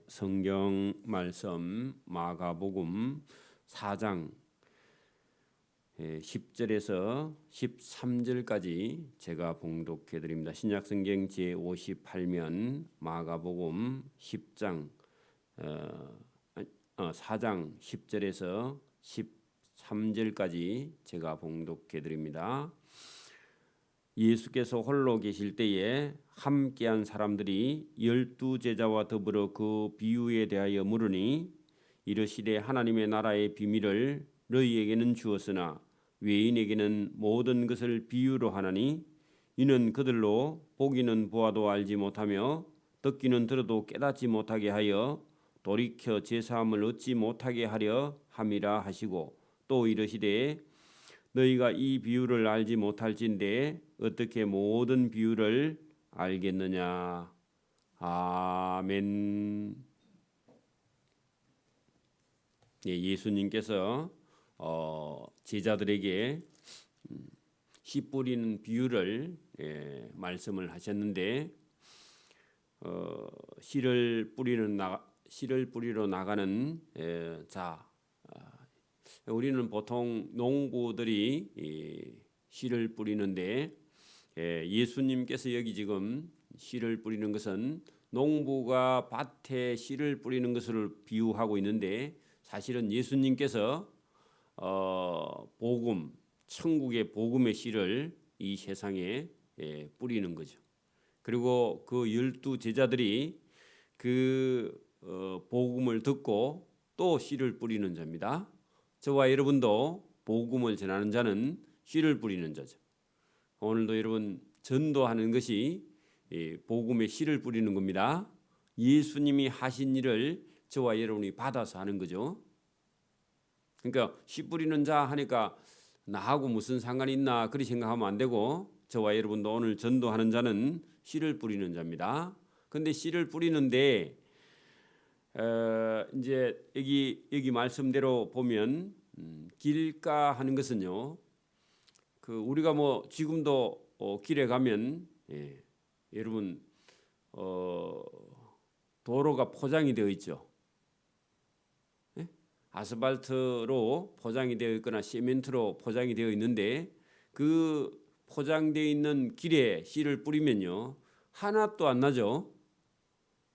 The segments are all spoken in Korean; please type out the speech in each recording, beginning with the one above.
성경 말씀 마가복음 4장 10절에서 13절까지 제가 봉독해 드립니다. 신약성경 제58면 마가복음 10장 4장 10절에서 13절까지 제가 봉독해 드립니다. 예수께서 홀로 계실 때에 함께한 사람들이 12제자와 더불어 그 비유에 대하여 물으니 이르시되 하나님의 나라의 비밀을 너희에게는 주었으나 외인에게는 모든 것을 비유로 하나니 이는 그들로 보기는 보아도 알지 못하며 듣기는 들어도 깨닫지 못하게 하여 돌이켜 제사함을 얻지 못하게 하려 함이라 하시고 또 이르시되 너희가 이 비유를 알지 못할진대 어떻게 모든 비유를 알겠느냐. 아멘. 예수님께서 제자들에게 씨 뿌리는 비유를 말씀을 하셨는데 씨를 뿌리러 나가는 자. 우리는 보통 농부들이 씨를 뿌리는데 예수님께서 여기 지금 씨를 뿌리는 것은 농부가 밭에 씨를 뿌리는 것을 비유하고 있는데 사실은 예수님께서 복음, 천국의 복음의 씨를 이 세상에 뿌리는 거죠. 그리고 그 12제자들이 그 복음을 듣고 또 씨를 뿌리는 자입니다. 저와 여러분도 복음을 전하는 자는 씨를 뿌리는 자죠. 오늘도 여러분 전도하는 것이 복음의 씨를 뿌리는 겁니다. 예수님이 하신 일을 저와 여러분이 받아서 하는 거죠. 그러니까 씨 뿌리는 자 하니까 나하고 무슨 상관이 있나 그렇게 생각하면 안 되고 저와 여러분도 오늘 전도하는 자는 씨를 뿌리는 자입니다. 그런데 씨를 뿌리는데 이제 여기 말씀대로 보면 길가 하는 것은요. 그 우리가 뭐 지금도 길에 가면 여러분 도로가 포장이 되어 있죠. 아스팔트로 포장이 되어 있거나 시멘트로 포장이 되어 있는데 그 포장되어 있는 길에 씨를 뿌리면요 하나도 안 나죠.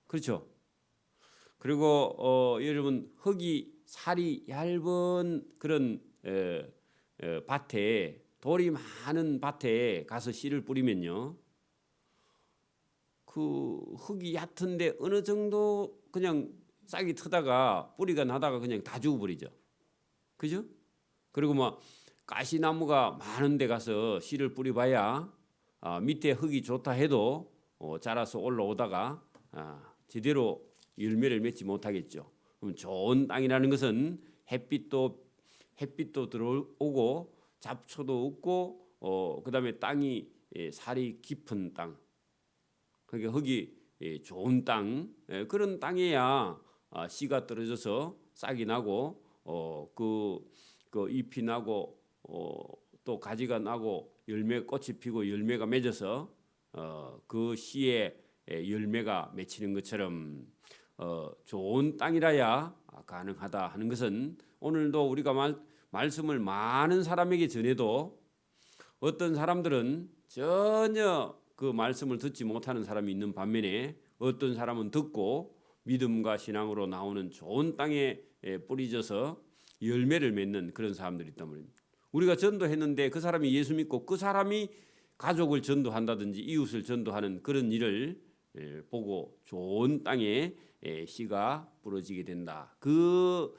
그렇죠. 그리고 여러분 살이 얇은 그런 밭에 돌이 많은 밭에 가서 씨를 뿌리면요 그 흙이 얕은데 어느 정도 그냥 싹이 트다가 뿌리가 나다가 그냥 다 죽어버리죠. 그죠? 그리고 뭐 가시나무가 많은 데 가서 씨를 뿌려봐야 밑에 흙이 좋다 해도 자라서 올라오다가 제대로 열매를 맺지 못하겠죠. 그럼 좋은 땅이라는 것은 햇빛도 들어오고 잡초도 없고 그다음에 땅이 살이 깊은 땅. 그러니까 흙이 좋은 땅 그런 땅에야 씨가 떨어져서 싹이 나고 그 잎이 나고 또 가지가 나고 꽃이 피고 열매가 맺어서 그 씨에 열매가 맺히는 것처럼 좋은 땅이라야 가능하다 하는 것은 오늘도 우리가 말씀을 많은 사람에게 전해도 어떤 사람들은 전혀 그 말씀을 듣지 못하는 사람이 있는 반면에 어떤 사람은 듣고 믿음과 신앙으로 나오는 좋은 땅에 뿌리져서 열매를 맺는 그런 사람들이 있단 말입니다. 우리가 전도했는데 그 사람이 예수 믿고 그 사람이 가족을 전도한다든지 이웃을 전도하는 그런 일을 보고 좋은 땅에 씨가 부러지게 된다. 그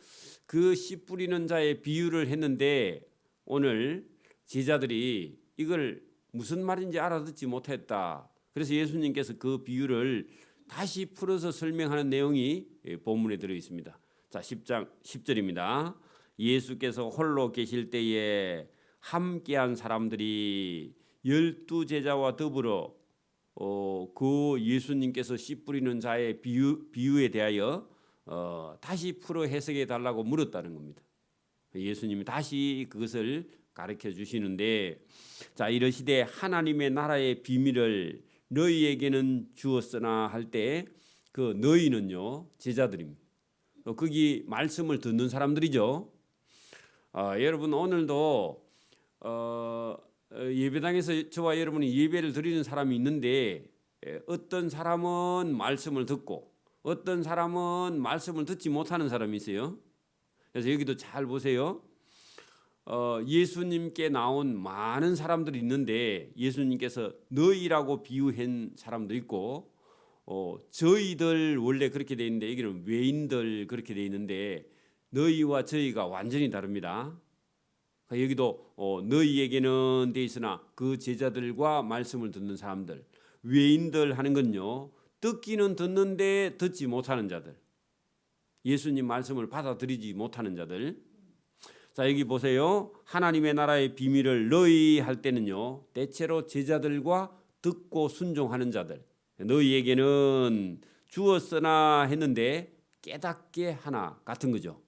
씨 뿌리는 자의 비유를 했는데 오늘 제자들이 이걸 무슨 말인지 알아듣지 못했다. 그래서 예수님께서 그 비유를 다시 풀어서 설명하는 내용이 본문에 들어 있습니다. 자, 10장 10절입니다. 예수께서 홀로 계실 때에 함께한 사람들이 12제자와 더불어 그 예수님께서 씨 뿌리는 자의 비유에 대하여 다시 풀어 해석해 달라고 물었다는 겁니다. 예수님이 다시 그것을 가르쳐 주시는데 자 이르시되 하나님의 나라의 비밀을 너희에게는 주었으나 할 때 그 너희는요 제자들입니다. 거기 말씀을 듣는 사람들이죠. 여러분 오늘도 예배당에서 저와 여러분이 예배를 드리는 사람이 있는데 어떤 사람은 말씀을 듣고 어떤 사람은 말씀을 듣지 못하는 사람이 있어요. 그래서 여기도 잘 보세요. 예수님께 나온 많은 사람들이 있는데 예수님께서 너희라고 비유한 사람도 있고 저희들 원래 그렇게 돼 있는데 여기는 외인들 그렇게 돼 있는데 너희와 저희가 완전히 다릅니다. 여기도 너희에게는 돼 있으나 그 제자들과 말씀을 듣는 사람들, 외인들 하는 건요 듣기는 듣는데 듣지 못하는 자들, 예수님 말씀을 받아들이지 못하는 자들. 자 여기 보세요. 하나님의 나라의 비밀을 너희 할 때는요 대체로 제자들과 듣고 순종하는 자들, 너희에게는 주었으나 했는데 깨닫게 하나 같은 거죠.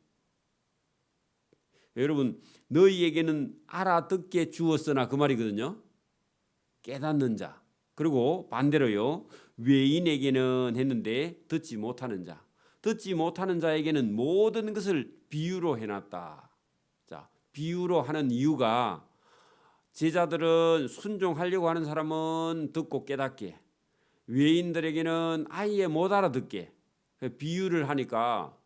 여러분 너희에게는 알아듣게 주었으나 그 말이거든요. 깨닫는 자. 그리고 반대로요 외인에게는 했는데 듣지 못하는 자. 듣지 못하는 자에게는 모든 것을 비유로 해놨다. 자, 비유로 하는 이유가 제자들은 순종하려고 하는 사람은 듣고 깨닫게, 외인들에게는 아예 못 알아듣게 비유를 하니까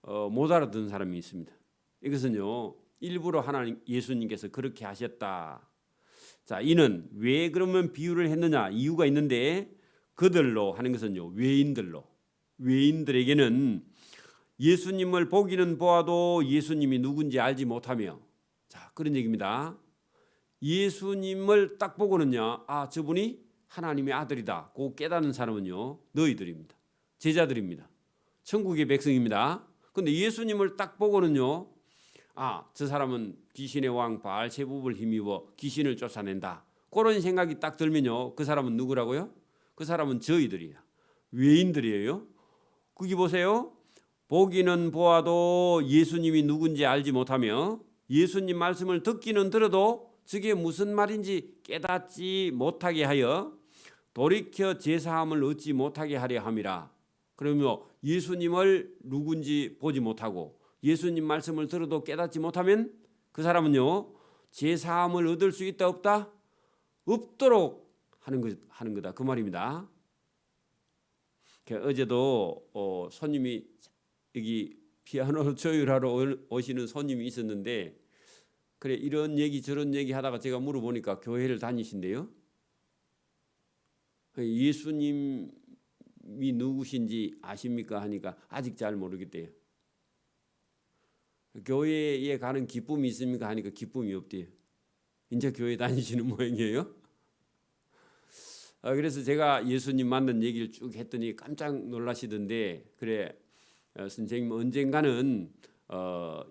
못 알아듣는 사람이 있습니다. 이것은요 일부러 하나님 예수님께서 그렇게 하셨다. 자, 이는 왜 그러면 비유를 했느냐 이유가 있는데 그들로 하는 것은요 외인들로, 외인들에게는 예수님을 보기는 보아도 예수님이 누군지 알지 못하며, 자 그런 얘기입니다. 예수님을 딱 보고는요 저분이 하나님의 아들이다 고 깨닫는 사람은요 너희들입니다. 제자들입니다. 천국의 백성입니다. 근데 예수님을 딱 보고는요 저 사람은 귀신의 왕 바알세붑을 힘입어 귀신을 쫓아낸다 그런 생각이 딱 들면요 그 사람은 누구라고요? 그 사람은 저희들이에요. 외인들이에요. 거기 보세요. 보기는 보아도 예수님이 누군지 알지 못하며 예수님 말씀을 듣기는 들어도 저게 무슨 말인지 깨닫지 못하게 하여 돌이켜 제사함을 얻지 못하게 하려 함이라. 그러면 예수님을 누군지 보지 못하고 예수님 말씀을 들어도 깨닫지 못하면 그 사람은요 제사함을 얻을 수 있다 없다? 없도록 하는 거다 그 말입니다. 어제도 손님이 여기 피아노 조율하러 오시는 손님이 있었는데 그래 이런 얘기 저런 얘기 하다가 제가 물어보니까 교회를 다니신대요. 예수님이 누구신지 아십니까 하니까 아직 잘 모르겠대요. 교회에 가는 기쁨이 있습니까 하니까 기쁨이 없대요. 이제 교회 다니시는 모양이에요. 그래서 제가 예수님 만난 얘기를 쭉 했더니 깜짝 놀라시던데 그래 선생님 언젠가는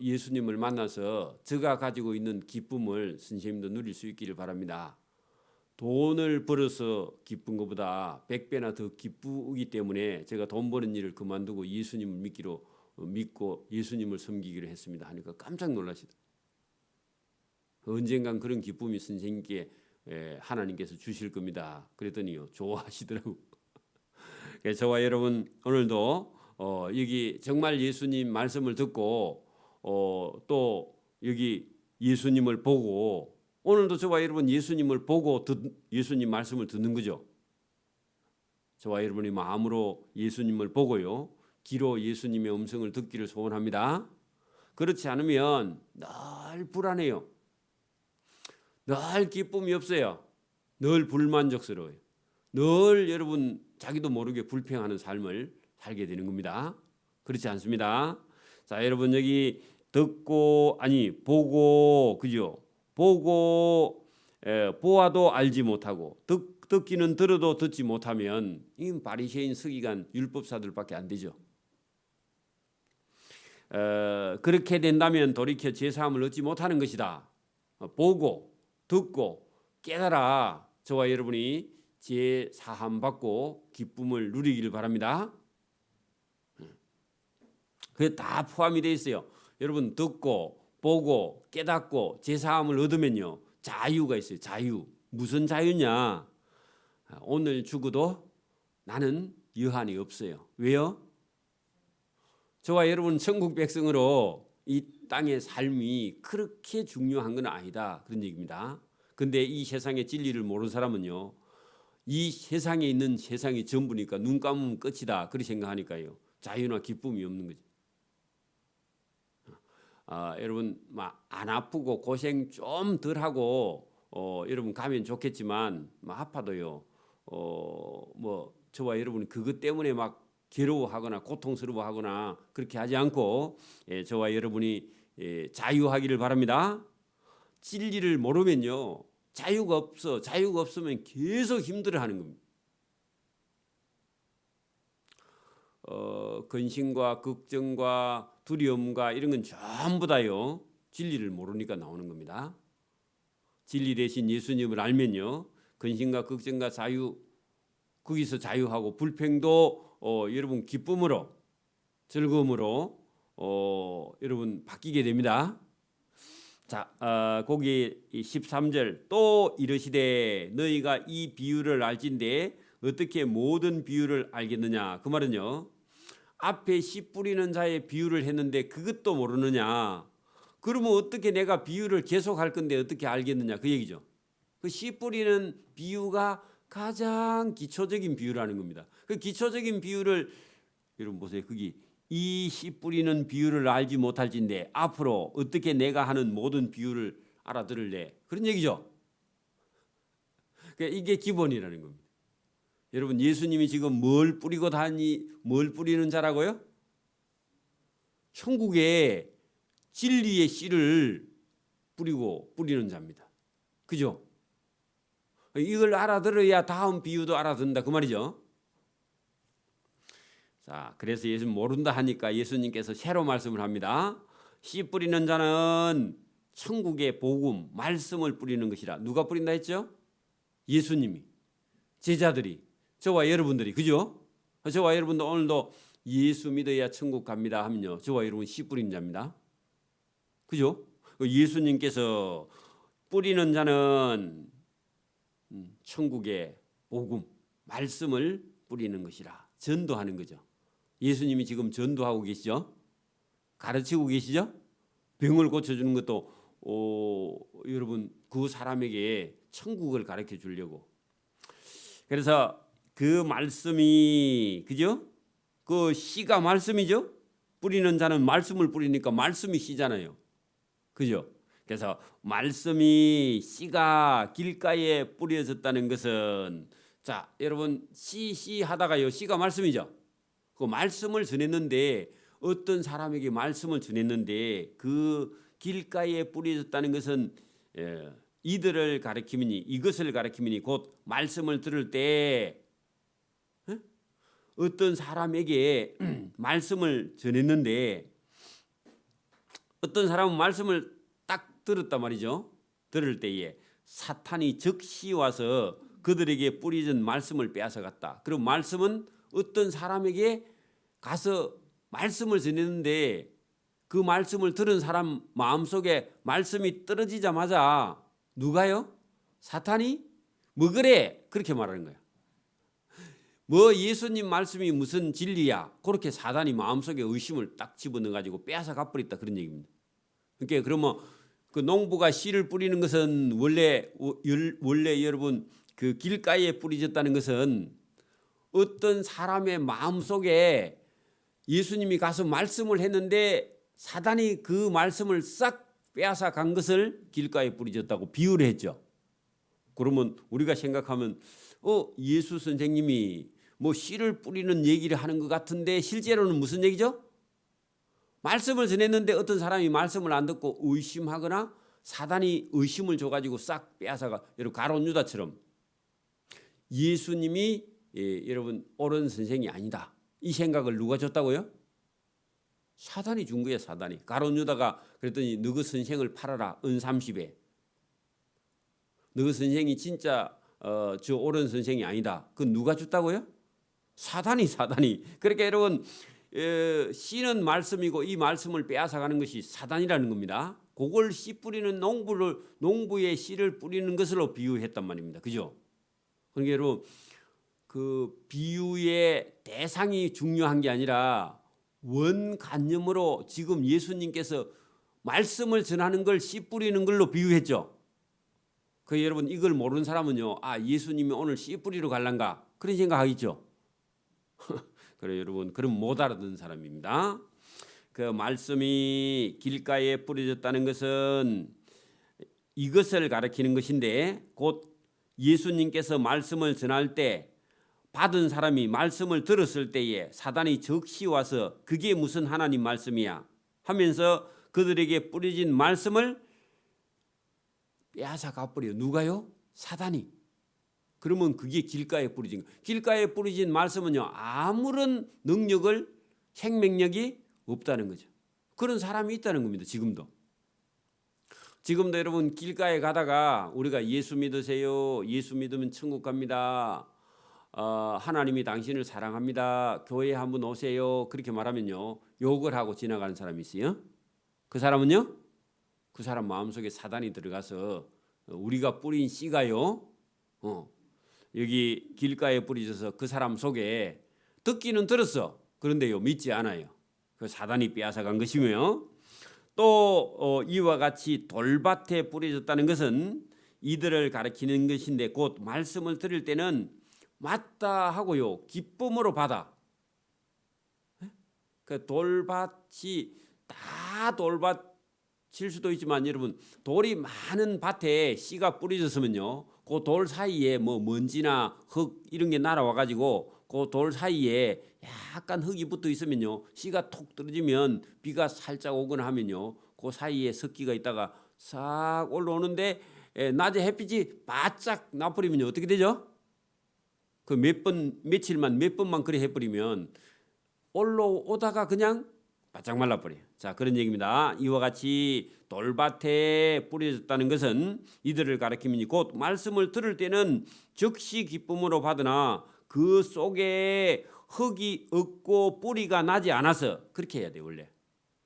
예수님을 만나서 제가 가지고 있는 기쁨을 선생님도 누릴 수 있기를 바랍니다. 돈을 벌어서 기쁜 것보다 100배나 더 기쁘기 때문에 제가 돈 버는 일을 그만두고 예수님을 믿고 예수님을 섬기기로 했습니다 하니까 깜짝 놀라시더라고요. 언젠간 그런 기쁨이 선생님께 하나님께서 주실 겁니다. 그랬더니요 좋아하시더라고요. 저와 여러분 오늘도 여기 정말 예수님 말씀을 듣고 또 여기 예수님을 보고 오늘도 저와 여러분 예수님을 보고 예수님 말씀을 듣는 거죠. 저와 여러분이 마음으로 예수님을 보고요 귀로 예수님의 음성을 듣기를 소원합니다. 그렇지 않으면 늘 불안해요. 늘 기쁨이 없어요. 늘 불만족스러워요. 늘 여러분 자기도 모르게 불평하는 삶을 살게 되는 겁니다. 그렇지 않습니다. 자, 여러분 여기 보고 그죠? 보고 보아도 알지 못하고 듣기는 들어도 듣지 못하면 이 바리새인 서기관 율법사들밖에 안 되죠. 그렇게 된다면 돌이켜 제사함을 얻지 못하는 것이다. 보고 듣고 깨달아 저와 여러분이 제사함 받고 기쁨을 누리기를 바랍니다. 그게 다 포함이 되어 있어요. 여러분 듣고 보고 깨닫고 제사함을 얻으면요 자유가 있어요. 자유. 무슨 자유냐? 오늘 죽어도 나는 여한이 없어요. 왜요? 저와 여러분 천국 백성으로 이 땅의 삶이 그렇게 중요한 건 아니다, 그런 얘기입니다. 근데 이 세상의 진리를 모르는 사람은요, 이 세상에 있는 세상이 전부니까 눈 감으면 끝이다, 그렇게 생각하니까요, 자유나 기쁨이 없는 거죠. 여러분 안 아프고 고생 좀 덜 하고 여러분 가면 좋겠지만 아파도요, 저와 여러분 그것 때문에 막 괴로워하거나 고통스러워하거나 그렇게 하지 않고 저와 여러분이 자유하기를 바랍니다. 진리를 모르면요, 자유가 없으면 계속 힘들어하는 겁니다. 근심과 걱정과 두려움과 이런 건 전부 다요, 진리를 모르니까 나오는 겁니다. 진리 대신 예수님을 알면요, 근심과 걱정과 자유, 거기서 자유하고 불평도 여러분 기쁨으로, 즐거움으로 여러분 바뀌게 됩니다. 자, 거기 13절 또 이르시되 너희가 이 비유를 알진대 어떻게 모든 비유를 알겠느냐. 그 말은요, 앞에 씨 뿌리는 자의 비유를 했는데 그것도 모르느냐. 그러면 어떻게 내가 비유를 계속할 건데 어떻게 알겠느냐, 그 얘기죠. 그 씨 뿌리는 비유가 가장 기초적인 비유라는 겁니다. 그 기초적인 비유를 여러분 보세요. 거기 이 씨 뿌리는 비유를 알지 못할진데 앞으로 어떻게 내가 하는 모든 비유를 알아들을래, 그런 얘기죠. 그러니까 이게 기본이라는 겁니다. 여러분 예수님이 지금 뭘 뿌리는 자라고요? 천국에 진리의 씨를 뿌리는 자입니다. 그죠? 이걸 알아들어야 다음 비유도 알아듣는다, 그 말이죠. 자, 그래서 예수 모른다 하니까 예수님께서 새로 말씀을 합니다. 씨 뿌리는 자는 천국의 복음, 말씀을 뿌리는 것이라. 누가 뿌린다 했죠? 예수님이. 제자들이, 저와 여러분들이, 그죠? 저와 여러분도 오늘도 예수 믿어야 천국 갑니다 하면요, 저와 여러분 씨 뿌린 자입니다. 그죠? 예수님께서 뿌리는 자는 천국의 복음, 말씀을 뿌리는 것이라. 전도하는 거죠. 예수님이 지금 전도하고 계시죠? 가르치고 계시죠? 병을 고쳐주는 것도 여러분 그 사람에게 천국을 가르쳐 주려고. 그래서 그 말씀이, 그죠? 그 씨가 말씀이죠? 뿌리는 자는 말씀을 뿌리니까 말씀이 씨잖아요. 그죠? 그래서 말씀이 씨가 길가에 뿌려졌다는 것은, 자, 여러분 씨 하다가요, 씨가 말씀이죠. 그 말씀을 전했는데, 어떤 사람에게 말씀을 전했는데 그 길가에 뿌려졌다는 것은 이들을 가리키미니, 이것을 가리키미니 곧 말씀을 들을 때 어떤 사람에게 말씀을 전했는데, 어떤 사람은 말씀을 딱 들었단 말이죠. 들을 때에 사탄이 즉시 와서 그들에게 뿌려진 말씀을 빼앗아갔다. 그럼 말씀은 어떤 사람에게 가서 말씀을 전했는데 그 말씀을 들은 사람 마음속에 말씀이 떨어지자마자 누가요? 사탄이 뭐 그래? 그렇게 말하는 거야. 뭐 예수님 말씀이 무슨 진리야? 그렇게 사단이 마음속에 의심을 딱 집어넣어 가지고 빼앗아 가버렸다, 그런 얘기입니다. 그러니까 그러면 그 농부가 씨를 뿌리는 것은 원래 여러분 그 길가에 뿌려졌다는 것은 어떤 사람의 마음속에 예수님이 가서 말씀을 했는데 사단이 그 말씀을 싹 빼앗아 간 것을 길가에 뿌려졌다고 비유를 했죠. 그러면 우리가 생각하면 예수 선생님이 뭐 씨를 뿌리는 얘기를 하는 것 같은데 실제로는 무슨 얘기죠? 말씀을 전했는데 어떤 사람이 말씀을 안 듣고 의심하거나 사단이 의심을 줘가지고 싹 빼앗아가, 여러분 가룟 유다처럼 예수님이 여러분 옳은 선생이 아니다, 이 생각을 누가 줬다고요? 사단이 준 거예요. 사단이. 가룟 유다가 그랬더니 너그 선생을 팔아라, 은 30에. 너그 선생이 진짜 저 옳은 선생이 아니다. 그건 누가 줬다고요? 사단이. 그러니까 여러분 씨는 말씀이고 이 말씀을 빼앗아가는 것이 사단이라는 겁니다. 그걸 씨 뿌리는 농부의 씨를 뿌리는 것으로 비유했단 말입니다. 그죠? 그러니까 여러분 그 비유의 대상이 중요한 게 아니라 원관념으로 지금 예수님께서 말씀을 전하는 걸 씨 뿌리는 걸로 비유했죠. 그 여러분 이걸 모르는 사람은요, 아 예수님이 오늘 씨 뿌리러 갈란가 그런 생각하겠죠. 그래 여러분 그럼 못 알아듣는 사람입니다. 그 말씀이 길가에 뿌려졌다는 것은 이것을 가리키는 것인데 곧 예수님께서 말씀을 전할 때 받은 사람이 말씀을 들었을 때에 사단이 적시 와서 그게 무슨 하나님 말씀이야 하면서 그들에게 뿌려진 말씀을 빼앗아 가버려. 누가요? 사단이. 그러면 그게 길가에 뿌려진 거. 길가에 뿌려진 말씀은요 아무런 능력을 생명력이 없다는 거죠. 그런 사람이 있다는 겁니다. 지금도 여러분 길가에 가다가 우리가 예수 믿으세요. 예수 믿으면 천국 갑니다. 하나님이 당신을 사랑합니다. 교회에 한번 오세요. 그렇게 말하면요 욕을 하고 지나가는 사람이 있어요. 그 사람은요 그 사람 마음속에 사단이 들어가서 우리가 뿌린 씨가요 여기 길가에 뿌려져서 그 사람 속에 듣기는 들었어. 그런데요 믿지 않아요. 그 사단이 빼앗아간 것이며 또 이와 같이 돌밭에 뿌려졌다는 것은 이들을 가리키는 것인데 곧 말씀을 들을 때는 맞다 하고요 기쁨으로 받아. 그 돌밭이 다 돌밭일 수도 있지만 여러분 돌이 많은 밭에 씨가 뿌려졌으면요 그 돌 사이에 뭐 먼지나 흙 이런 게 날아와 가지고 그 돌 사이에 약간 흙이 붙어 있으면요 씨가 톡 떨어지면 비가 살짝 오거나 하면요 그 사이에 습기가 있다가 싹 올라오는데 낮에 햇빛이 바짝 나버리면 어떻게 되죠? 그 며칠만 몇 번만 그래 해버리면 올라오다가 그냥 바짝 말라버려요. 자 그런 얘기입니다. 이와 같이 돌밭에 뿌려졌다는 것은 이들을 가리키니 곧 말씀을 들을 때는 즉시 기쁨으로 받으나 그 속에 흙이 없고 뿌리가 나지 않아서 그렇게 해야 돼요. 원래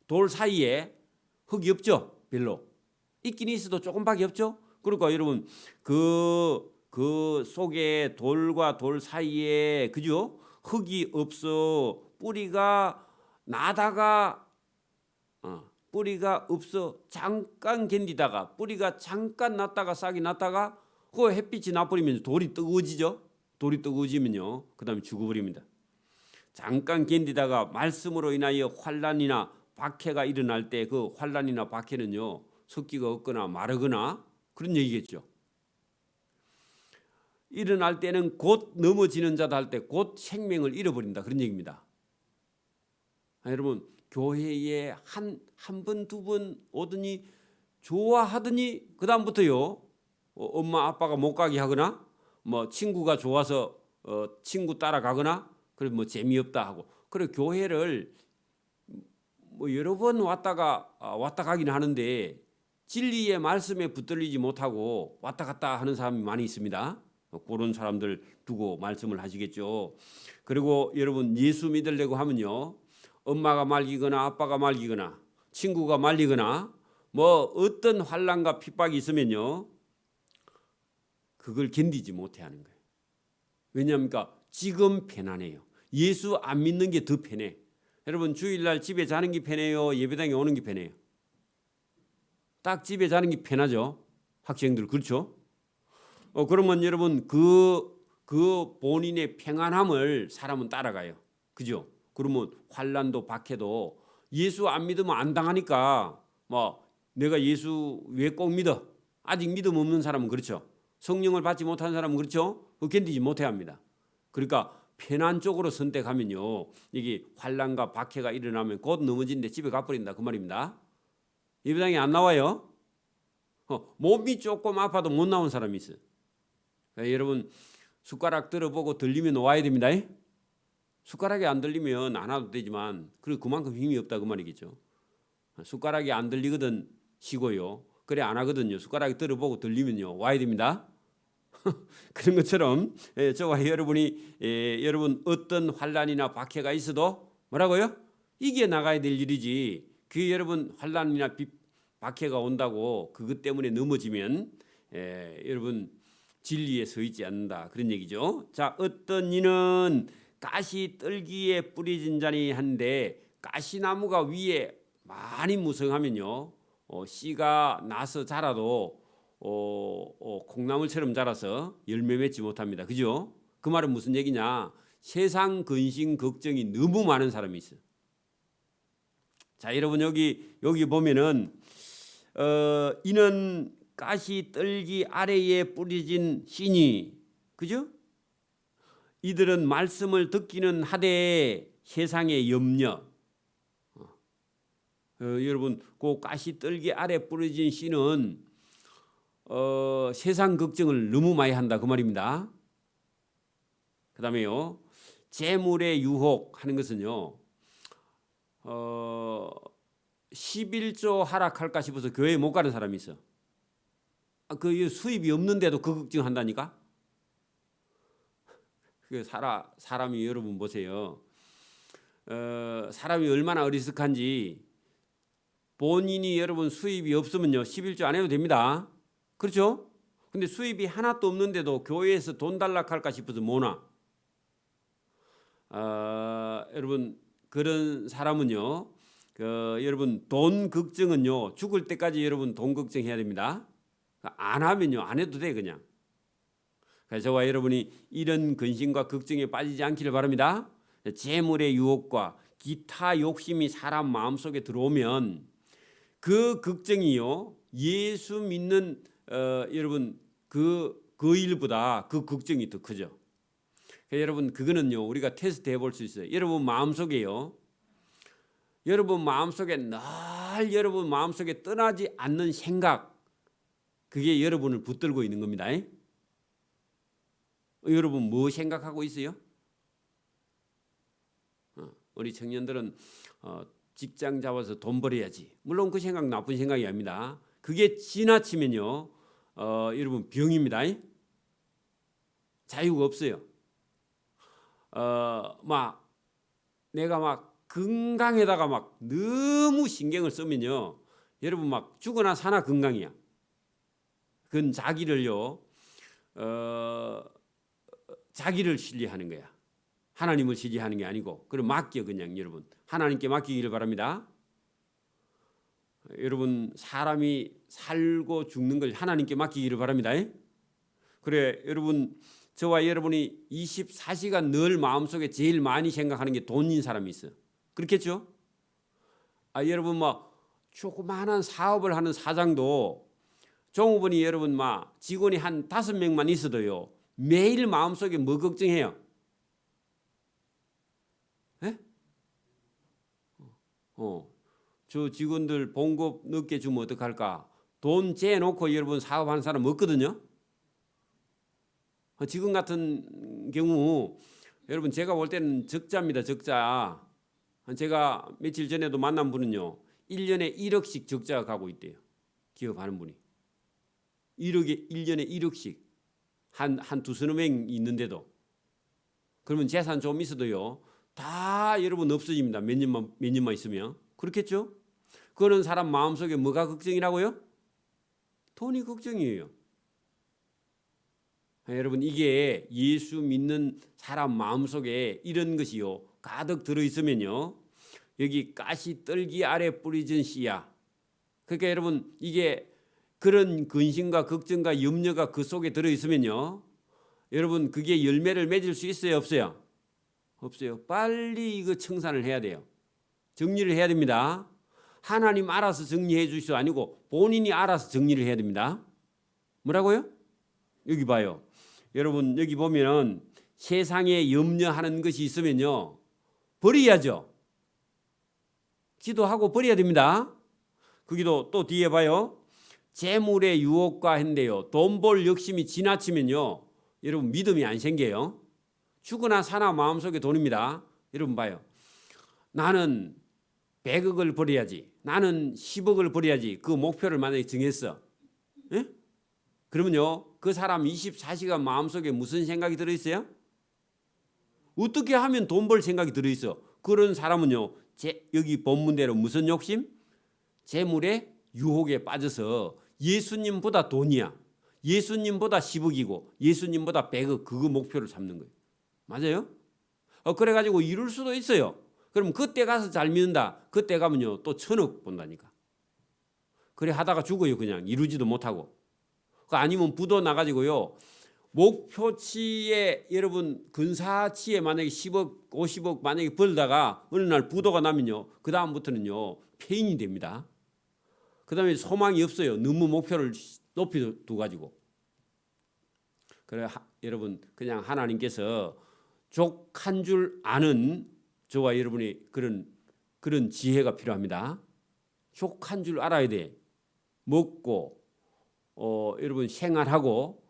돌 사이에 흙이 없죠. 별로 있긴 있어도 조금밖에 없죠. 그러니까 여러분 그 속에 돌과 돌 사이에 그죠? 흙이 없어 뿌리가 나다가 뿌리가 없어 잠깐 견디다가 뿌리가 잠깐 났다가 싹이 났다가 그 햇빛이 나버리면 돌이 뜨거워지죠. 돌이 뜨거워지면요 그다음에 죽어버립니다. 잠깐 견디다가 말씀으로 인하여 환난이나 박해가 일어날 때 그 환난이나 박해는요 습기가 없거나 마르거나 그런 얘기겠죠. 일어날 때는 곧 넘어지는 자다 할 때 곧 생명을 잃어버린다 그런 얘기입니다. 여러분 교회에 한 번 두 번 오더니 좋아하더니 그 다음부터요 엄마 아빠가 못 가게 하거나 뭐 친구가 좋아서 친구 따라가거나 그래 뭐 재미없다 하고 그래 교회를 뭐 여러 번 왔다 가긴 하는데 진리의 말씀에 붙들리지 못하고 왔다 갔다 하는 사람이 많이 있습니다. 그런 사람들 두고 말씀을 하시겠죠. 그리고 여러분 예수 믿으려고 하면요 엄마가 말리거나 아빠가 말리거나 친구가 말리거나 뭐 어떤 환난과 핍박이 있으면요 그걸 견디지 못해 하는 거예요. 왜냐합니까? 지금 편안해요. 예수 안 믿는 게 더 편해. 여러분 주일날 집에 자는 게 편해요? 예배당에 오는 게 편해요? 딱 집에 자는 게 편하죠. 학생들 그렇죠? 그러면 여러분 그 본인의 평안함을 사람은 따라가요. 그죠? 그러면 환난도 박해도 예수 안 믿으면 안 당하니까 뭐 내가 예수 왜 꼭 믿어? 아직 믿음 없는 사람은 그렇죠. 성령을 받지 못한 사람은 그렇죠. 그거 견디지 못해 합니다. 그러니까 편안 쪽으로 선택하면요 이게 환난과 박해가 일어나면 곧 넘어지는데 집에 가버린다 그 말입니다. 예배당에 안 나와요. 몸이 조금 아파도 못 나온 사람이 있어요. 여러분 숟가락 들어보고 들리면 와야 됩니다. 숟가락이 안 들리면 안 와도 되지만 그리고 그만큼 힘이 없다 그 말이겠죠. 숟가락이 안 들리거든 쉬고요. 그래 안 하거든요. 숟가락이 들어보고 들리면요 와야 됩니다. 그런 것처럼 저와 여러분이 여러분 어떤 환난이나 박해가 있어도 뭐라고요? 이겨 나가야 될 일이지. 그 여러분 환난이나 박해가 온다고 그것 때문에 넘어지면 여러분 진리에 서 있지 않는다. 그런 얘기죠. 자, 어떤 이는 가시 뜰기에 뿌려진 자니 한데 가시나무가 위에 많이 무성하면요, 씨가 나서 자라도 콩나물처럼 자라서 열매 맺지 못합니다. 그죠? 그 말은 무슨 얘기냐? 세상 근심 걱정이 너무 많은 사람이 있어요. 자, 여러분 여기 보면은 이는 가시 뜰기 아래에 뿌려진 씨니, 그죠? 이들은 말씀을 듣기는 하되 세상의 염려. 여러분 그 가시 뜰기 아래 뿌려진 씨는 세상 걱정을 너무 많이 한다 그 말입니다. 그다음에요, 재물의 유혹하는 것은요, 11조 하락할까 싶어서 교회에 못 가는 사람이 있어. 그 수입이 없는데도 그 걱정한다니까. 그 사람이 여러분 보세요. 사람이 얼마나 어리석한지, 본인이 여러분 수입이 없으면요 11조 안 해도 됩니다. 그렇죠? 근데 수입이 하나도 없는데도 교회에서 돈 달라고 할까 싶어서 못 와. 여러분 그런 사람은요, 여러분 돈 걱정은요 죽을 때까지 여러분 돈 걱정해야 됩니다. 안 하면요 안 해도 돼 그냥. 그래서 저와 여러분이 이런 근심과 걱정에 빠지지 않기를 바랍니다. 재물의 유혹과 기타 욕심이 사람 마음속에 들어오면 그 걱정이요 예수 믿는 여러분 그 일보다 그 걱정이 더 크죠. 여러분 그거는요 우리가 테스트 해볼 수 있어요. 여러분 마음속에요, 여러분 마음속에 늘 여러분 마음속에 떠나지 않는 생각, 그게 여러분을 붙들고 있는 겁니다. 여러분 뭐 생각하고 있어요? 우리 청년들은 직장 잡아서 돈 벌어야지. 물론 그 생각 나쁜 생각이 아닙니다. 그게 지나치면요 여러분 병입니다. 자유가 없어요. 막 내가 막 건강에다가 막 너무 신경을 쓰면요 여러분 막 죽으나 사나 건강이야. 그건 자기를요 자기를 신뢰하는 거야. 하나님을 신뢰하는 게 아니고. 그럼 맡겨 그냥 여러분 하나님께 맡기기를 바랍니다. 여러분 사람이 살고 죽는 걸 하나님께 맡기기를 바랍니다. 그래 여러분 저와 여러분이 24시간 늘 마음속에 제일 많이 생각하는 게 돈인 사람이 있어요. 그렇겠죠? 여러분 뭐 조그마한 사업을 하는 사장도 종업원이 여러분 막 직원이 한 5명만 있어도요 매일 마음속에 뭐 걱정해요? 에? 저 직원들 봉급 늦게 주면 어떡할까? 돈 재놓고 여러분 사업하는 사람 없거든요. 지금 같은 경우 여러분 제가 볼 때는 적자입니다. 적자. 제가 며칠 전에도 만난 분은요 1년에 1억씩 적자가 가고 있대요. 기업하는 분이 1년에 1억씩 한 두서너 명 있는데도. 그러면 재산 좀 있어도요 다 여러분 없어집니다. 몇 년만 있으면. 그렇겠죠? 그런 사람 마음속에 뭐가 걱정이라고요? 돈이 걱정이에요. 여러분 이게 예수 믿는 사람 마음속에 이런 것이요 가득 들어있으면요 여기 가시 뜰기 아래 뿌려진 씨야. 그러니까 여러분 이게 그런 근심과 걱정과 염려가 그 속에 들어있으면요 여러분 그게 열매를 맺을 수 있어요 없어요? 없어요. 빨리 이거 청산을 해야 돼요. 정리를 해야 됩니다. 하나님 알아서 정리해 주시도 아니고 본인이 알아서 정리를 해야 됩니다. 뭐라고요? 여기 봐요. 여러분 여기 보면 세상에 염려하는 것이 있으면요 버려야죠. 기도하고 버려야 됩니다. 거기도 또 뒤에 봐요. 재물의 유혹과 한데요 돈 벌 욕심이 지나치면요 여러분 믿음이 안 생겨요. 죽으나 사나 마음속에 돈입니다. 여러분 봐요. 나는 100억을 버려야지, 나는 10억을 버려야지, 그 목표를 만약에 정했어. 예? 그러면요 그 사람 24시간 마음속에 무슨 생각이 들어있어요? 어떻게 하면 돈 벌 생각이 들어있어. 그런 사람은요 여기 본문대로 무슨 욕심? 재물의 유혹에 빠져서 예수님보다 돈이야. 예수님보다 10억이고 예수님보다 100억 그거 목표를 삼는 거예요. 맞아요? 그래가지고 이룰 수도 있어요. 그럼 그때 가서 잘 믿는다. 그때 가면요 또 1000억 본다니까. 그래 하다가 죽어요. 그냥 이루지도 못하고. 아니면 부도 나가지고요. 목표치에 여러분 근사치에 만약에 10억 50억 만약에 벌다가 어느 날 부도가 나면요. 그 다음부터는요 폐인이 됩니다. 그 다음에 소망이 없어요. 너무 목표를 높이 두가지고. 그래 여러분 그냥 하나님께서 족한 줄 아는 저와 여러분이 그런 지혜가 필요합니다. 족한 줄 알아야 돼. 먹고 여러분 생활하고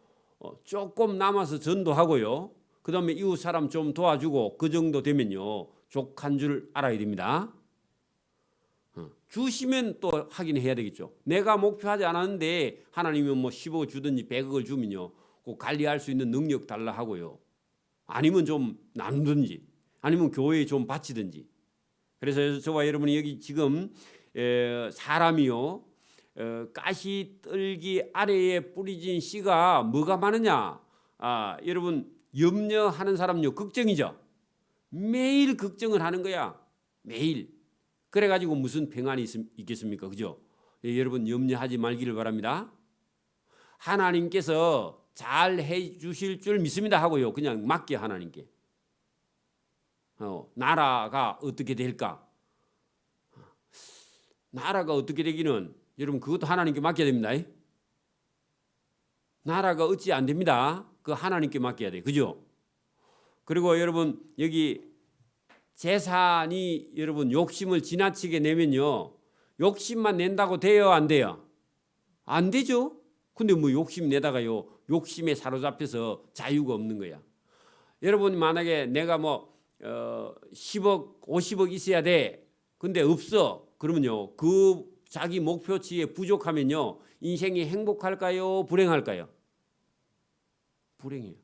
조금 남아서 전도하고요. 그 다음에 이웃 사람 좀 도와주고 그 정도 되면요 족한 줄 알아야 됩니다. 주시면 또 하긴 해야 되겠죠. 내가 목표하지 않았는데 하나님은 뭐 10억 주든지 100억을 주면요 꼭 관리할 수 있는 능력 달라 하고요. 아니면 좀 나누든지 아니면 교회에 좀 바치든지. 그래서 저와 여러분이 여기 지금 사람이요 가시떨기 아래에 뿌려진 씨가 뭐가 많으냐? 여러분 염려하는 사람요 걱정이죠. 매일 걱정을 하는 거야. 매일. 그래가지고 무슨 평안이 있겠습니까? 그죠? 여러분 염려하지 말기를 바랍니다. 하나님께서 잘 해주실 줄 믿습니다 하고요. 그냥 맡겨 하나님께. 나라가 어떻게 될까? 나라가 어떻게 되기는 여러분 그것도 하나님께 맡겨야 됩니다. 나라가 어찌 안 됩니다. 그 하나님께 맡겨야 돼. 그죠? 그리고 여러분 여기 재산이 여러분 욕심을 지나치게 내면요. 욕심만 낸다고 돼요? 안 돼요? 안 되죠? 근데 뭐 욕심 내다가요. 욕심에 사로잡혀서 자유가 없는 거야. 여러분 만약에 내가 뭐 10억 50억 있어야 돼. 근데 없어. 그러면요. 그 자기 목표치에 부족하면요. 인생이 행복할까요? 불행할까요? 불행해요.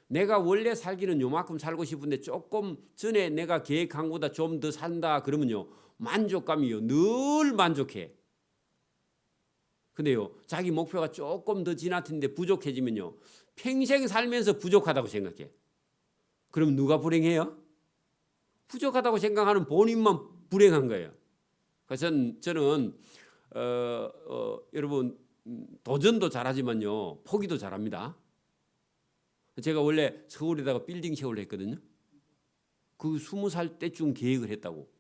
내가 원래 살기는 요만큼 살고 싶은데 조금 전에 내가 계획한 것보다 좀 더 산다 그러면요. 만족감이요. 늘 만족해. 근데요. 자기 목표가 조금 더 지나친데 부족해지면요. 평생 살면서 부족하다고 생각해. 그럼 누가 불행해요? 부족하다고 생각하는 본인만 불행한 거예요. 그래서 저는 여러분 도전도 잘하지만요. 포기도 잘합니다. 제가 원래 서울에다가 빌딩 세우려 했거든요. 그 20살 때쯤 계획을 했다고.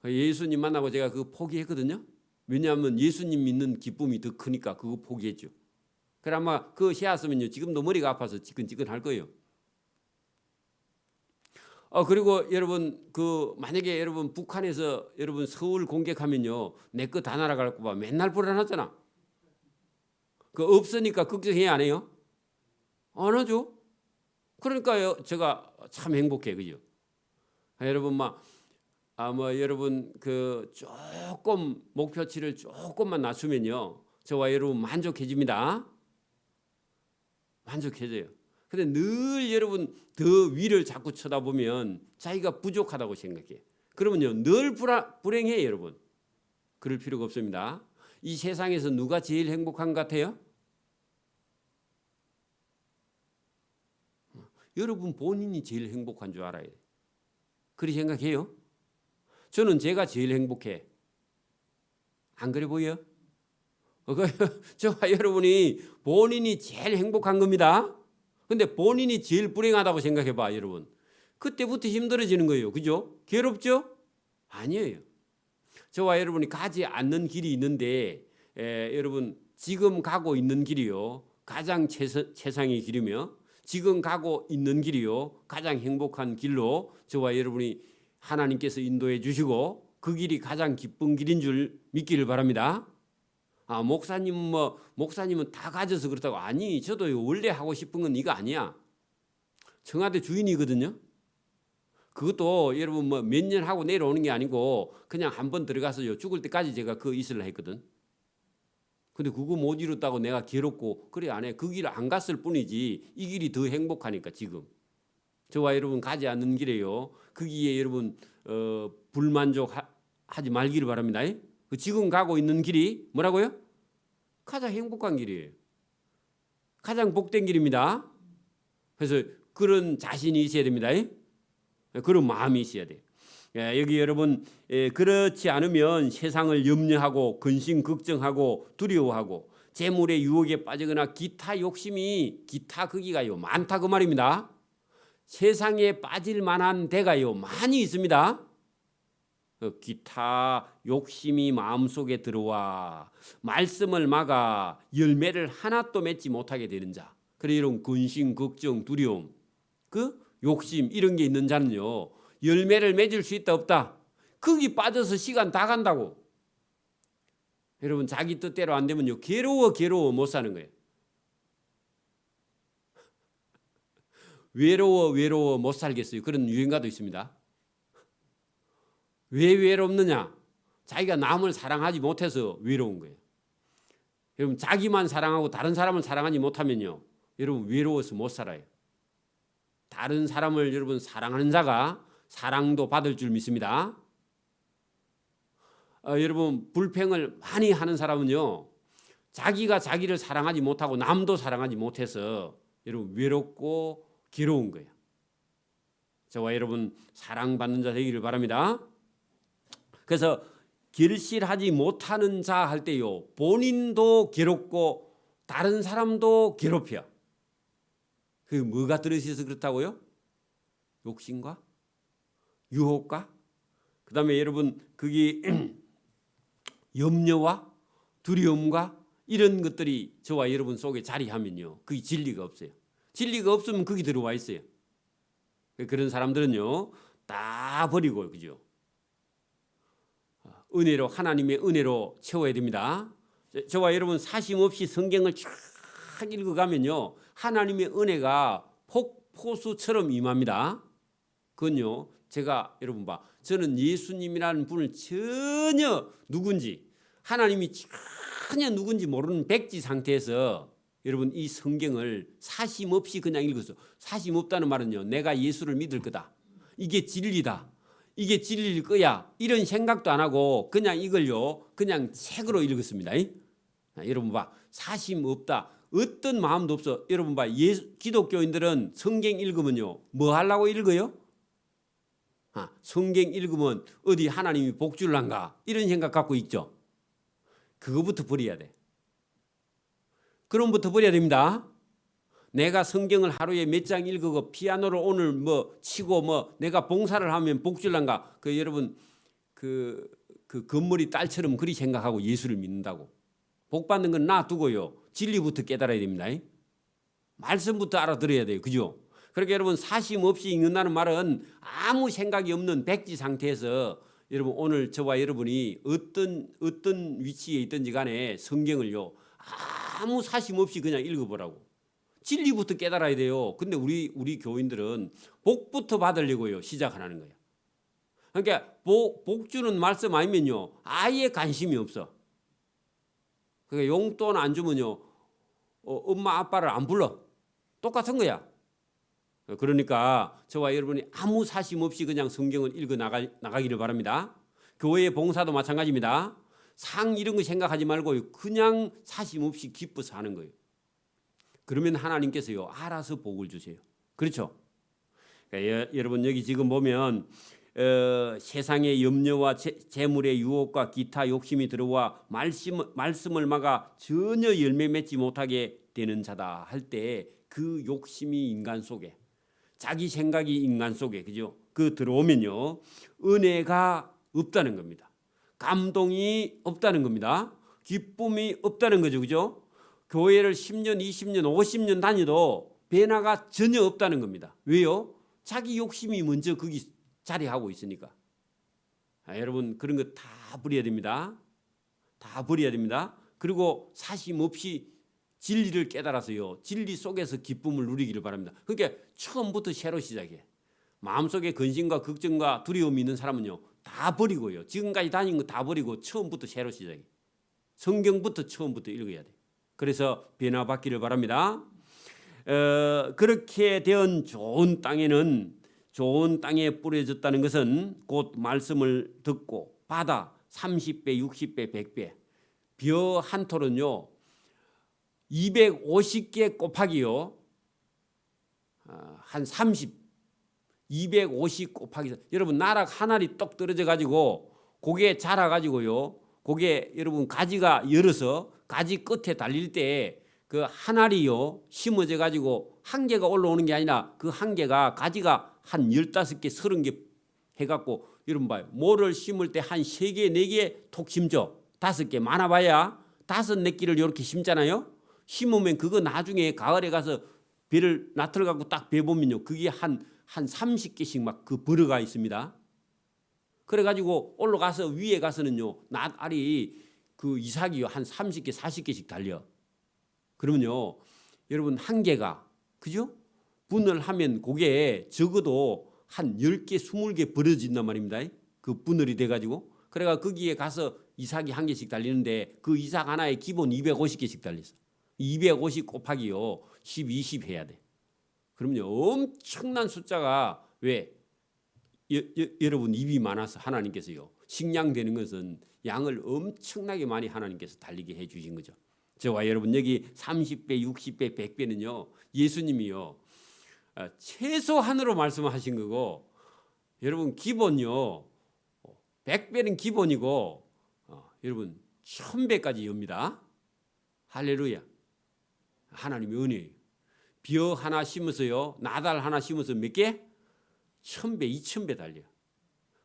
예수님 만나고 제가 그거 포기했거든요. 왜냐하면 예수님 믿는 기쁨이 더 크니까 그거 포기했죠. 그래 아마 그거 해왔으면요. 지금도 머리가 아파서 지끈지끈할 거예요. 그리고 여러분 만약에 여러분 북한에서 여러분 서울 공격하면요. 내 거 다 날아갈까 봐 맨날 불안하잖아. 그 없으니까 걱정해야 안 해요? 안 하죠. 그러니까요. 제가 참 행복해. 그죠? 여러분 여러분 조금 목표치를 조금만 낮추면요. 저와 여러분 만족해집니다. 만족해져요. 근데 늘 여러분 더 위를 자꾸 쳐다보면 자기가 부족하다고 생각해. 그러면요. 늘 불행해 여러분. 그럴 필요가 없습니다. 이 세상에서 누가 제일 행복한 것 같아요? 여러분 본인이 제일 행복한 줄 알아야 돼. 그렇게 생각해요? 저는 제가 제일 행복해. 안 그래 보여? 저와 여러분이 본인이 제일 행복한 겁니다. 근데 본인이 제일 불행하다고 생각해 봐, 여러분. 그때부터 힘들어지는 거예요. 그죠? 괴롭죠? 아니에요. 저와 여러분이 가지 않는 길이 있는데 여러분 지금 가고 있는 길이요. 가장 최상의 길이며 지금 가고 있는 길이요. 가장 행복한 길로 저와 여러분이 하나님께서 인도해 주시고 그 길이 가장 기쁜 길인 줄 믿기를 바랍니다. 목사님은 다 가져서 그렇다고. 아니, 저도 원래 하고 싶은 건 이거 아니야. 청와대 주인이거든요. 그것도 여러분 몇 년 하고 내려오는 게 아니고 그냥 한번 들어가서요. 죽을 때까지 제가 그 있으려 했거든. 근데 그거 못 이뤘다고 내가 괴롭고 그래 안 해. 그 길 안 갔을 뿐이지 이 길이 더 행복하니까 지금. 저와 여러분 가지 않는 길에요. 그 길에 여러분 불만족하지 말기를 바랍니다. 지금 가고 있는 길이 뭐라고요? 가장 행복한 길이에요. 가장 복된 길입니다. 그래서 그런 자신이 있어야 됩니다. 그런 마음이 있어야 돼요. 여기 여러분, 그렇지 않으면 세상을 염려하고 근심 걱정하고 두려워하고 재물의 유혹에 빠지거나 기타 욕심이 기타 거기가요 많다 그 말입니다. 세상에 빠질 만한 데가요 많이 있습니다. 기타 욕심이 마음속에 들어와 말씀을 막아 열매를 하나도 맺지 못하게 되는 자, 그래 이런 근심 걱정 두려움 그 욕심 이런 게 있는 자는요 열매를 맺을 수 있다 없다? 거기 빠져서 시간 다 간다고. 여러분 자기 뜻대로 안 되면요 괴로워 못 사는 거예요. 외로워 못 살겠어요. 그런 유행가도 있습니다. 왜 외롭느냐? 자기가 남을 사랑하지 못해서 외로운 거예요. 여러분 자기만 사랑하고 다른 사람을 사랑하지 못하면요 여러분 외로워서 못 살아요. 다른 사람을 여러분 사랑하는 자가 사랑도 받을 줄 믿습니다. 여러분 불평을 많이 하는 사람은요 자기가 자기를 사랑하지 못하고 남도 사랑하지 못해서 여러분 외롭고 괴로운 거예요. 저와 여러분 사랑받는 자 되기를 바랍니다. 그래서 결실하지 못하는 자 할 때요 본인도 괴롭고 다른 사람도 괴롭혀. 그게 뭐가 들어있어서 그렇다고요? 욕심과 유혹과 그다음에 여러분 그게 염려와 두려움과 이런 것들이 저와 여러분 속에 자리하면요 그게 진리가 없어요. 진리가 없으면 거기 들어와 있어요. 그런 사람들은요 다 버리고 그죠? 은혜로 하나님의 은혜로 채워야 됩니다. 저와 여러분 사심 없이 성경을 쫙 읽어가면요 하나님의 은혜가 폭포수처럼 임합니다. 그건요 제가 여러분 저는 예수님이라는 분을 전혀 누군지 하나님이 전혀 누군지 모르는 백지 상태에서 여러분 이 성경을 사심 없이 그냥 읽었어요. 사심 없다는 말은요 내가 예수를 믿을 거다. 이게 진리다. 이게 진리일 거야. 이런 생각도 안 하고 그냥 이걸요 그냥 책으로 읽었습니다. 여러분 사심 없다. 어떤 마음도 없어. 여러분 기독교인들은 성경 읽으면요 뭐 하려고 읽어요? 성경 읽으면 어디 하나님이 복 줄란가 이런 생각 갖고 있죠. 그거부터 버려야 돼. 그럼부터 버려야 됩니다. 내가 성경을 하루에 몇 장 읽고 피아노를 오늘 치고 내가 봉사를 하면 복 줄란가. 여러분 그 건물이 딸처럼 그리 생각하고 예수를 믿는다고. 복 받는 건 놔두고요. 진리부터 깨달아야 됩니다. 말씀부터 알아들어야 돼요. 그죠? 그러니까 여러분 사심 없이 읽는다는 말은 아무 생각이 없는 백지 상태에서 여러분 오늘 저와 여러분이 어떤 위치에 있든지 간에 성경을요 아무 사심 없이 그냥 읽어보라고. 진리부터 깨달아야 돼요. 근데 우리 교인들은 복부터 받으려고요 시작하는 거예요. 그러니까 복 주는 말씀 아니면요 아예 관심이 없어. 그러니까 용돈 안 주면요 엄마 아빠를 안 불러. 똑같은 거야. 그러니까 저와 여러분이 아무 사심 없이 그냥 성경을 읽어 나가기를 바랍니다. 교회 봉사도 마찬가지입니다. 상 이런 거 생각하지 말고 그냥 사심 없이 기뻐서 하는 거예요. 그러면 하나님께서요 알아서 복을 주세요. 그렇죠? 그러니까 여러분 여기 지금 보면 세상의 염려와 재물의 유혹과 기타 욕심이 들어와 말씀을 막아 전혀 열매 맺지 못하게 되는 자다 할 때 그 욕심이 인간 속에 자기 생각이 인간 속에 그죠? 그 들어오면요 은혜가 없다는 겁니다. 감동이 없다는 겁니다. 기쁨이 없다는 거죠. 그죠? 교회를 10년, 20년, 50년 다녀도 변화가 전혀 없다는 겁니다. 왜요? 자기 욕심이 먼저 거기 자리하고 있으니까. 여러분 그런 거 다 버려야 됩니다. 다 버려야 됩니다. 그리고 사심 없이 진리를 깨달아서요. 진리 속에서 기쁨을 누리기를 바랍니다. 그러니까 처음부터 새로 시작해. 마음속에 근심과 걱정과 두려움이 있는 사람은요. 다 버리고요. 지금까지 다닌 거 다 버리고 처음부터 새로 시작해. 성경부터 처음부터 읽어야 돼. 그래서 변화받기를 바랍니다. 그렇게 된 좋은 땅에 뿌려졌다는 것은 곧 말씀을 듣고 받아 30배, 60배, 100배. 벼 한 톨은요 250개 곱하기요. 한 250 곱하기. 여러분 나락 한 알이 떡 떨어져 가지고 고개 자라 가지고요. 고개 여러분 가지가 열어서 가지 끝에 달릴 때 그 한 알이요 심어져 가지고 한 개가 올라오는 게 아니라 그 한 개가 가지가 한 15개 30개 해갖고 여러분 봐요. 모를 심을 때 한 3개 4개 톡 심죠. 5개 많아봐야 5, 4끼를 이렇게 심잖아요. 심으면 그거 나중에 가을에 가서 배를 나틀 갖고 딱 베보면요 그게 한 30개씩 막 그 벌어가 있습니다. 그래가지고 올라가서 위에 가서는요 낫알이 그 이삭이요 한 30개 40개씩 달려. 그러면요 여러분 한 개가 그죠? 분을 하면 그게 적어도 한 10개 20개 벌어진단 말입니다. 그 분을이 돼가지고 그래가 거기에 가서 이삭이 한 개씩 달리는데 그 이삭 하나에 기본 250개씩 달렸어. 250 곱하기요 10, 20 해야 돼. 그러면요 엄청난 숫자가 왜 여러분 입이 많아서 하나님께서요 식량되는 것은 양을 엄청나게 많이 하나님께서 달리게 해주신 거죠. 저와 여러분 여기 30배, 60배, 100배는요 예수님이요 최소한으로 말씀하신 거고 여러분 기본요 100배는 기본이고 여러분 1000배까지 엽니다. 할렐루야. 하나님의 은혜예요. 벼 하나 심어서요 나달 하나 심어서 몇 개? 1000배, 2000배 달려.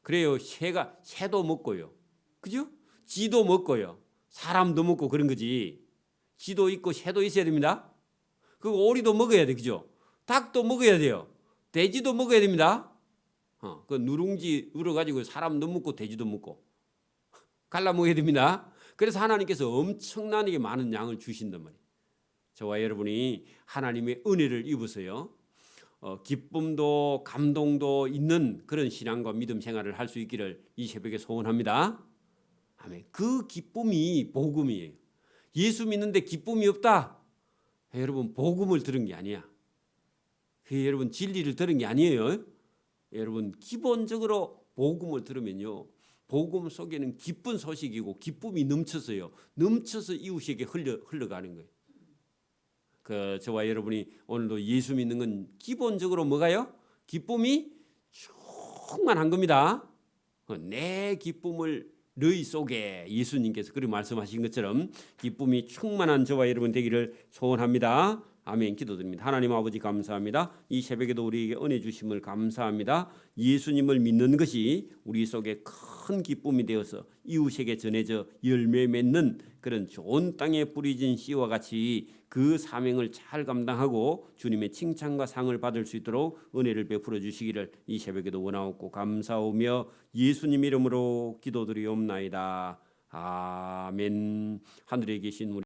그래요 새도 먹고요. 그죠? 쥐도 먹고요. 사람도 먹고 그런 거지. 쥐도 있고 새도 있어야 됩니다. 그 오리도 먹어야 돼. 그죠? 닭도 먹어야 돼요. 돼지도 먹어야 됩니다. 그 누룽지 울어가지고 사람도 먹고 돼지도 먹고 갈라 먹어야 됩니다. 그래서 하나님께서 엄청나게 많은 양을 주신단 말이에요. 저와 여러분이 하나님의 은혜를 입으세요. 기쁨도 감동도 있는 그런 신앙과 믿음 생활을 할 수 있기를 이 새벽에 소원합니다. 아멘. 그 기쁨이 복음이에요. 예수 믿는데 기쁨이 없다. 여러분 복음을 들은 게 아니야. 여러분 진리를 들은 게 아니에요. 여러분 기본적으로 복음을 들으면요. 복음 속에는 기쁜 소식이고 기쁨이 넘쳐서요. 넘쳐서 이웃에게 흘러가는 거예요. 저와 여러분이 오늘도 예수 믿는 건 기본적으로 뭐가요? 기쁨이 충만한 겁니다. 내 기쁨을 너희 속에 예수님께서 그렇게 말씀하신 것처럼 기쁨이 충만한 저와 여러분 되기를 소원합니다. 아멘. 기도드립니다. 하나님 아버지 감사합니다. 이 새벽에도 우리에게 은혜 주심을 감사합니다. 예수님을 믿는 것이 우리 속에 큰 기쁨이 되어서 이웃에게 전해져 열매 맺는 그런 좋은 땅에 뿌려진 씨와 같이 그 사명을 잘 감당하고 주님의 칭찬과 상을 받을 수 있도록 은혜를 베풀어 주시기를 이 새벽에도 원하옵고 감사오며 예수님 이름으로 기도드리옵나이다. 아멘. 하늘에 계신 우리